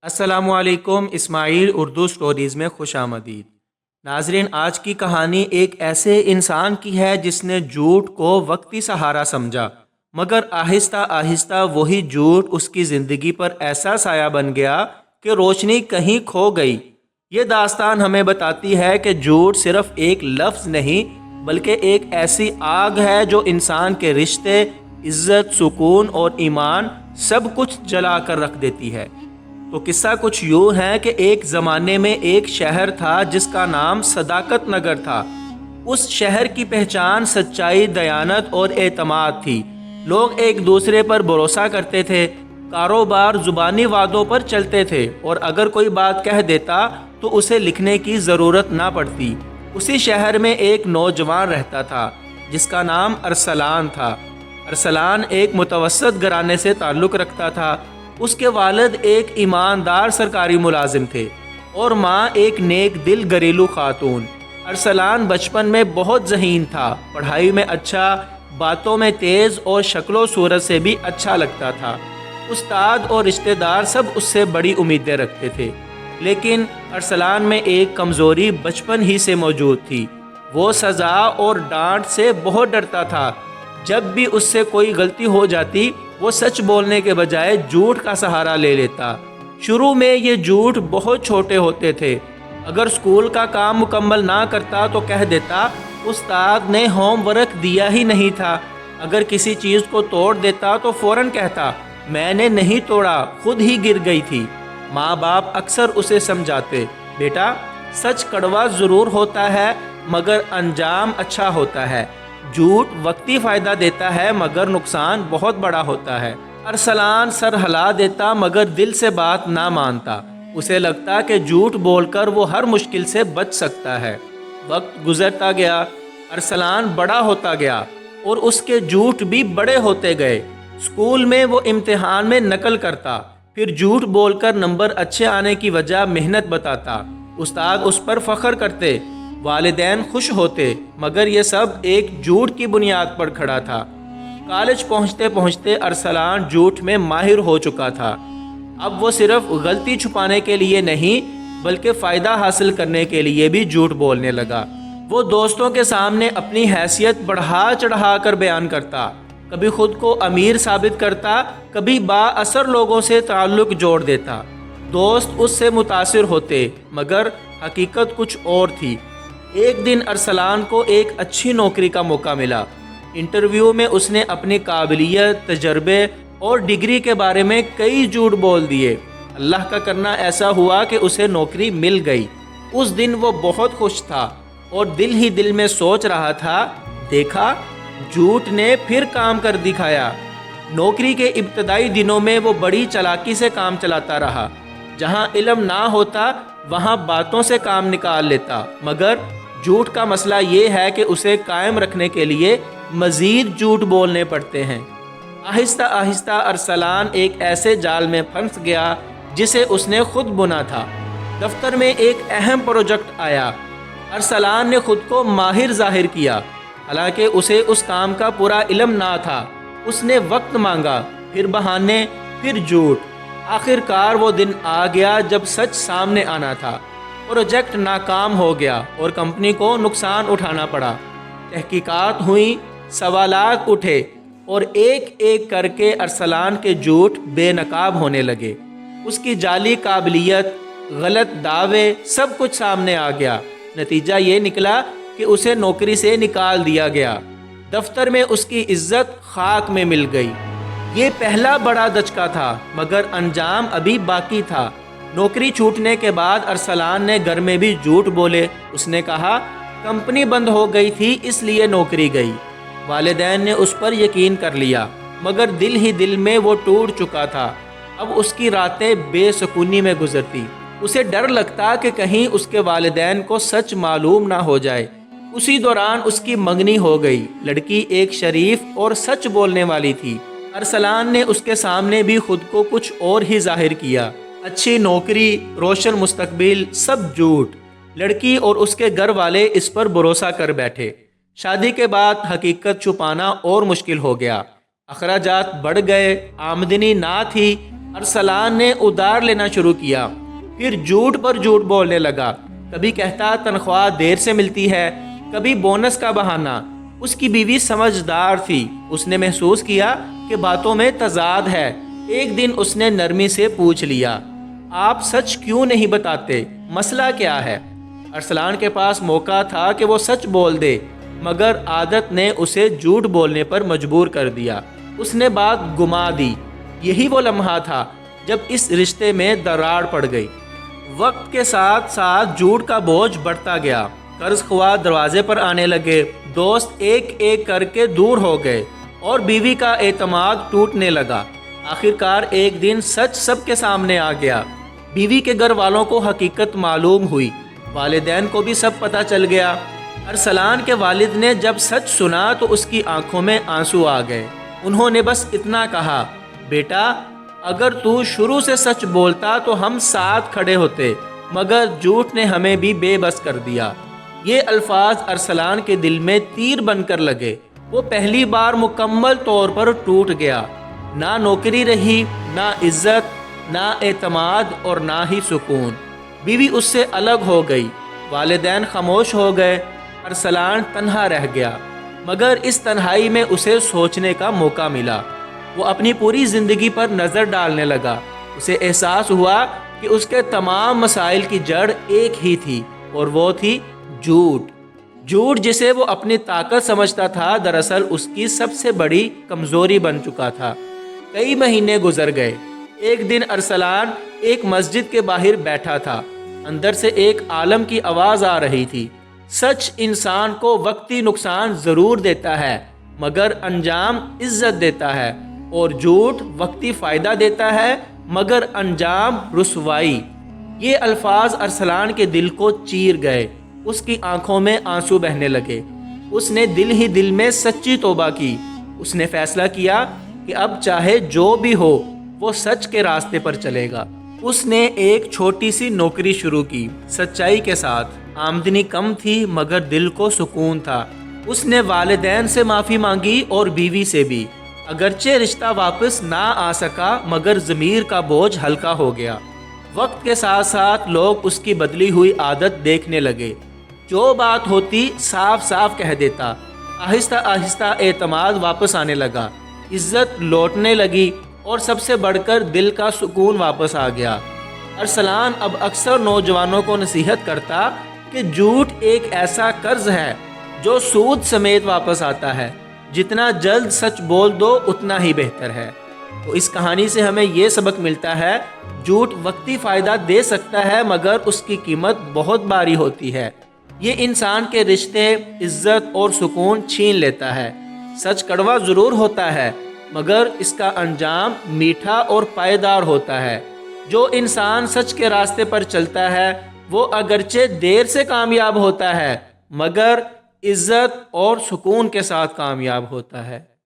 السلام علیکم، اسماعیل اردو سٹوریز میں خوش آمدید۔ ناظرین، آج کی کہانی ایک ایسے انسان کی ہے جس نے جھوٹ کو وقتی سہارا سمجھا، مگر آہستہ آہستہ وہی جھوٹ اس کی زندگی پر ایسا سایہ بن گیا کہ روشنی کہیں کھو گئی۔ یہ داستان ہمیں بتاتی ہے کہ جھوٹ صرف ایک لفظ نہیں بلکہ ایک ایسی آگ ہے جو انسان کے رشتے، عزت، سکون اور ایمان سب کچھ جلا کر رکھ دیتی ہے۔ تو قصہ کچھ یوں ہے کہ ایک زمانے میں ایک شہر تھا جس کا نام صداقت نگر تھا۔ اس شہر کی پہچان سچائی، دیانت اور اعتماد تھی۔ لوگ ایک دوسرے پر بھروسہ کرتے تھے، کاروبار زبانی وعدوں پر چلتے تھے، اور اگر کوئی بات کہہ دیتا تو اسے لکھنے کی ضرورت نہ پڑتی۔ اسی شہر میں ایک نوجوان رہتا تھا جس کا نام ارسلان تھا۔ ارسلان ایک متوسط گھرانے سے تعلق رکھتا تھا۔ اس کے والد ایک ایماندار سرکاری ملازم تھے اور ماں ایک نیک دل گھریلو خاتون۔ ارسلان بچپن میں بہت ذہین تھا، پڑھائی میں اچھا، باتوں میں تیز اور شکل و صورت سے بھی اچھا لگتا تھا۔ استاد اور رشتہ دار سب اس سے بڑی امیدیں رکھتے تھے، لیکن ارسلان میں ایک کمزوری بچپن ہی سے موجود تھی۔ وہ سزا اور ڈانٹ سے بہت ڈرتا تھا۔ جب بھی اس سے کوئی غلطی ہو جاتی وہ سچ بولنے کے بجائے جھوٹ کا سہارا لے لیتا۔ شروع میں یہ جھوٹ بہت چھوٹے ہوتے تھے۔ اگر اسکول کا کام مکمل نہ کرتا تو کہہ دیتا استاد نے ہوم ورک دیا ہی نہیں تھا۔ اگر کسی چیز کو توڑ دیتا تو فوراً کہتا میں نے نہیں توڑا، خود ہی گر گئی تھی۔ ماں باپ اکثر اسے سمجھاتے، بیٹا سچ کڑوا ضرور ہوتا ہے مگر انجام اچھا ہوتا ہے، جھوٹ وقتی فائدہ دیتا ہے مگر نقصان بہت بڑا ہوتا ہے۔ ارسلان سر ہلا دیتا مگر دل سے بات نہ مانتا۔ اسے لگتا کہ جھوٹ بول کر وہ ہر مشکل سے بچ سکتا ہے۔ وقت گزرتا گیا، ارسلان بڑا ہوتا گیا اور اس کے جھوٹ بھی بڑے ہوتے گئے۔ اسکول میں وہ امتحان میں نقل کرتا، پھر جھوٹ بول کر نمبر اچھے آنے کی وجہ محنت بتاتا۔ استاد اس پر فخر کرتے، والدین خوش ہوتے، مگر یہ سب ایک جھوٹ کی بنیاد پر کھڑا تھا۔ کالج پہنچتے پہنچتے ارسلان جھوٹ میں ماہر ہو چکا تھا۔ اب وہ صرف غلطی چھپانے کے لیے نہیں بلکہ فائدہ حاصل کرنے کے لیے بھی جھوٹ بولنے لگا۔ وہ دوستوں کے سامنے اپنی حیثیت بڑھا چڑھا کر بیان کرتا، کبھی خود کو امیر ثابت کرتا، کبھی با اثر لوگوں سے تعلق جوڑ دیتا۔ دوست اس سے متاثر ہوتے مگر حقیقت کچھ اور تھی۔ ایک دن ارسلان کو ایک اچھی نوکری کا موقع ملا۔ انٹرویو میں اس نے اپنی قابلیت، تجربے اور ڈگری کے بارے میں کئی جھوٹ بول دیے۔ اللہ کا کرنا ایسا ہوا کہ اسے نوکری مل گئی۔ اس دن وہ بہت خوش تھا اور دل ہی دل میں سوچ رہا تھا، دیکھا جھوٹ نے پھر کام کر دکھایا۔ نوکری کے ابتدائی دنوں میں وہ بڑی چالاکی سے کام چلاتا رہا۔ جہاں علم نہ ہوتا وہاں باتوں سے کام نکال لیتا، مگر جھوٹ کا مسئلہ یہ ہے کہ اسے قائم رکھنے کے لیے مزید جھوٹ بولنے پڑتے ہیں۔ آہستہ آہستہ ارسلان ایک ایسے جال میں پھنس گیا جسے اس نے خود بنا تھا۔ دفتر میں ایک اہم پروجیکٹ آیا۔ ارسلان نے خود کو ماہر ظاہر کیا، حالانکہ اسے اس کام کا پورا علم نہ تھا۔ اس نے وقت مانگا، پھر بہانے، پھر جھوٹ۔ آخر کار وہ دن آ گیا جب سچ سامنے آنا تھا۔ پروجیکٹ ناکام ہو گیا اور کمپنی کو نقصان اٹھانا پڑا۔ تحقیقات ہوئیں، سوالات اٹھے اور ایک ایک کر کے ارسلان کے جھوٹ بے نقاب ہونے لگے۔ اس کی جعلی قابلیت، غلط دعوے، سب کچھ سامنے آ گیا۔ نتیجہ یہ نکلا کہ اسے نوکری سے نکال دیا گیا۔ دفتر میں اس کی عزت خاک میں مل گئی۔ یہ پہلا بڑا دھچکا تھا مگر انجام ابھی باقی تھا۔ نوکری چھوٹنے کے بعد ارسلان نے گھر میں بھی جھوٹ بولے۔ اس نے کہا کمپنی بند ہو گئی تھی اس لیے نوکری گئی۔ والدین نے اس پر یقین کر لیا مگر دل ہی دل میں وہ ٹوٹ چکا تھا۔ اب اس کی راتیں بے سکونی میں گزرتی۔ اسے ڈر لگتا کہ کہیں اس کے والدین کو سچ معلوم نہ ہو جائے۔ اسی دوران اس کی منگنی ہو گئی۔ لڑکی ایک شریف اور سچ بولنے والی تھی۔ ارسلان نے اس کے سامنے بھی خود کو کچھ اور ہی ظاہر کیا۔ اچھی نوکری، روشن مستقبل، سب جھوٹ۔ لڑکی اور اس کے گھر والے اس پر بھروسہ کر بیٹھے۔ شادی کے بعد حقیقت چھپانا اور مشکل ہو گیا۔ اخراجات بڑھ گئے، آمدنی نہ تھی، ارسلان نے ادھار لینا شروع کیا، پھر جھوٹ پر جھوٹ بولنے لگا۔ کبھی کہتا تنخواہ دیر سے ملتی ہے، کبھی بونس کا بہانہ۔ اس کی بیوی سمجھدار تھی، اس نے محسوس کیا کہ باتوں میں تضاد ہے۔ ایک دن اس نے نرمی سے پوچھ لیا، آپ سچ کیوں نہیں بتاتے؟ مسئلہ کیا ہے؟ ارسلان کے پاس موقع تھا کہ وہ سچ بول دے، مگر عادت نے اسے جھوٹ بولنے پر مجبور کر دیا۔ اس نے بات گما دی۔ یہی وہ لمحہ تھا جب اس رشتے میں دراڑ پڑ گئی۔ وقت کے ساتھ ساتھ جھوٹ کا بوجھ بڑھتا گیا، قرض خواہ دروازے پر آنے لگے، دوست ایک ایک کر کے دور ہو گئے اور بیوی کا اعتماد ٹوٹنے لگا۔ آخرکار ایک دن سچ سب کے سامنے آ گیا۔ بیوی کے گھر والوں کو حقیقت معلوم ہوئی، والدین کو بھی سب پتہ چل گیا۔ ارسلان کے والد نے جب سچ سنا تو اس کی آنکھوں میں آنسو آ گئے۔ انہوں نے بس اتنا کہا، بیٹا اگر تو شروع سے سچ بولتا تو ہم ساتھ کھڑے ہوتے، مگر جھوٹ نے ہمیں بھی بے بس کر دیا۔ یہ الفاظ ارسلان کے دل میں تیر بن کر لگے۔ وہ پہلی بار مکمل طور پر ٹوٹ گیا۔ نہ نوکری رہی، نہ عزت، نہ اعتماد اور نہ ہی سکون۔ بیوی اس سے الگ ہو گئی، والدین خاموش ہو گئے، ارسلان تنہا رہ گیا۔ مگر اس تنہائی میں اسے سوچنے کا موقع ملا۔ وہ اپنی پوری زندگی پر نظر ڈالنے لگا۔ اسے احساس ہوا کہ اس کے تمام مسائل کی جڑ ایک ہی تھی، اور وہ تھی جھوٹ۔ جھوٹ جسے وہ اپنی طاقت سمجھتا تھا، دراصل اس کی سب سے بڑی کمزوری بن چکا تھا۔ کئی مہینے گزر گئے۔ ایک دن ارسلان ایک مسجد کے باہر بیٹھا تھا۔ اندر سے ایک عالم کی آواز آ رہی تھی، سچ انسان کو وقتی نقصان ضرور دیتا ہے، مگر انجام عزت دیتا ہے، اور جھوٹ وقتی فائدہ دیتا ہے، مگر انجام رسوائی۔ یہ الفاظ ارسلان کے دل کو چیر گئے۔ اس کی آنکھوں میں آنسو بہنے لگے۔ اس نے دل ہی دل میں سچی توبہ کی۔ اس نے فیصلہ کیا کہ اب چاہے جو بھی ہو وہ سچ کے راستے پر چلے گا۔ اس نے ایک چھوٹی سی نوکری شروع کی، سچائی کے ساتھ۔ آمدنی کم تھی مگر دل کو سکون تھا۔ اس نے والدین سے معافی مانگی اور بیوی سے بھی۔ اگرچہ رشتہ واپس نہ آ سکا، مگر ضمیر کا بوجھ ہلکا ہو گیا۔ وقت کے ساتھ ساتھ لوگ اس کی بدلی ہوئی عادت دیکھنے لگے۔ جو بات ہوتی صاف صاف کہہ دیتا۔ آہستہ آہستہ اعتماد واپس آنے لگا، عزت لوٹنے لگی، اور سب سے بڑھ کر دل کا سکون واپس آ گیا۔ ارسلان اب اکثر نوجوانوں کو نصیحت کرتا کہ جھوٹ ایک ایسا قرض ہے جو سود سمیت واپس آتا ہے۔ جتنا جلد سچ بول دو اتنا ہی بہتر ہے۔ تو اس کہانی سے ہمیں یہ سبق ملتا ہے، جھوٹ وقتی فائدہ دے سکتا ہے مگر اس کی قیمت بہت بھاری ہوتی ہے۔ یہ انسان کے رشتے، عزت اور سکون چھین لیتا ہے۔ سچ کڑوا ضرور ہوتا ہے مگر اس کا انجام میٹھا اور پائیدار ہوتا ہے۔ جو انسان سچ کے راستے پر چلتا ہے وہ اگرچہ دیر سے کامیاب ہوتا ہے مگر عزت اور سکون کے ساتھ کامیاب ہوتا ہے۔